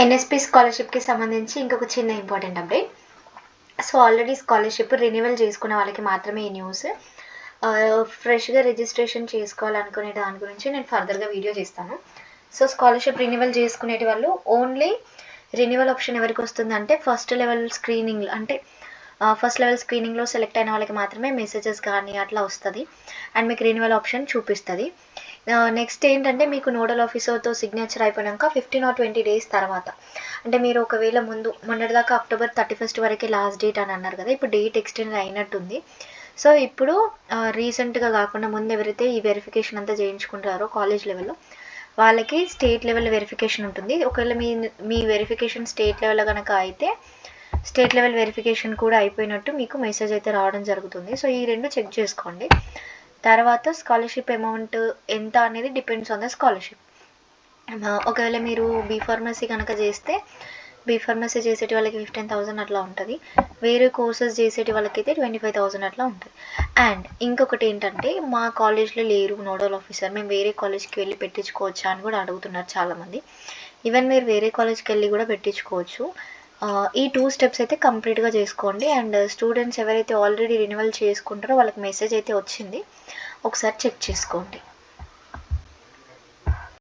NSP స్కాలర్షిప్కి సంబంధించి ఇంకొక చిన్న important update. So already scholarship renewal చేసుకున్న వాళ్ళకి మాత్రమే ఈ న్యూస్. ఫ్రెష్గా రిజిస్ట్రేషన్ చేసుకోవాలనుకునే దాని గురించి నేను ఫర్దర్గా వీడియో చేస్తాను. సో స్కాలర్షిప్ రెన్యువల్ చేసుకునేటి వాళ్ళు ఓన్లీ రెన్యువల్ ఆప్షన్ ఎవరికి వస్తుందంటే ఫస్ట్ లెవెల్ స్క్రీనింగ్లో సెలెక్ట్ అయిన వాళ్ళకి మాత్రమే మెసేజెస్ కానీ అట్లా వస్తుంది అండ్ మీకు రెన్యువల్ ఆప్షన్ చూపిస్తుంది. నెక్స్ట్ ఏంటంటే మీకు నోడల్ ఆఫీసర్తో సిగ్నేచర్ అయిపోయాక 15 or 20 days తర్వాత, అంటే మీరు ఒకవేళ మొన్నటిదాకా October 31st వరకే లాస్ట్ డేట్ అని అన్నారు కదా, ఇప్పుడు డేట్ ఎక్స్టెండ్ అయినట్టుంది. సో ఇప్పుడు రీసెంట్గా కాకుండా ముందు ఎవరైతే ఈ వెరిఫికేషన్ అంతా చేయించుకుంటారో కాలేజ్ లెవెల్లో వాళ్ళకి స్టేట్ లెవెల్ వెరిఫికేషన్ ఉంటుంది. ఒకవేళ మీ వెరిఫికేషన్ స్టేట్ లెవెల్లో కనుక అయితే స్టేట్ లెవెల్ వెరిఫికేషన్ కూడా అయిపోయినట్టు మీకు మెసేజ్ అయితే రావడం జరుగుతుంది. సో ఈ రెండు చెక్ చేసుకోండి. తర్వాత స్కాలర్షిప్ అమౌంట్ ఎంత అనేది డిపెండ్స్ ఆన్ ద స్కాలర్షిప్. ఒకవేళ మీరు బీఫార్మసీ కనుక చేస్తే బీఫార్మసీ చేసేటి వాళ్ళకి 15,000 అట్లా ఉంటుంది. వేరే కోర్సెస్ చేసేటి వాళ్ళకైతే 25,000 అట్లా ఉంటుంది. అండ్ ఇంకొకటి ఏంటంటే మా కాలేజ్లో లేరు నోడల్ ఆఫీసర్, మేము వేరే కాలేజ్కి వెళ్ళి పెట్టించుకోవచ్చా అని కూడా అడుగుతున్నారు చాలామంది. ఈవెన్ మీరు వేరే కాలేజ్కి వెళ్ళి కూడా పెట్టించుకోవచ్చు. ఈ 2 steps అయితే కంప్లీట్గా చేసుకోండి. అండ్ స్టూడెంట్స్ ఎవరైతే ఆల్రెడీ రెన్యువల్ చేసుకుంటారో వాళ్ళకి మెసేజ్ అయితే వచ్చింది, ఒకసారి చెక్ చేసుకోండి.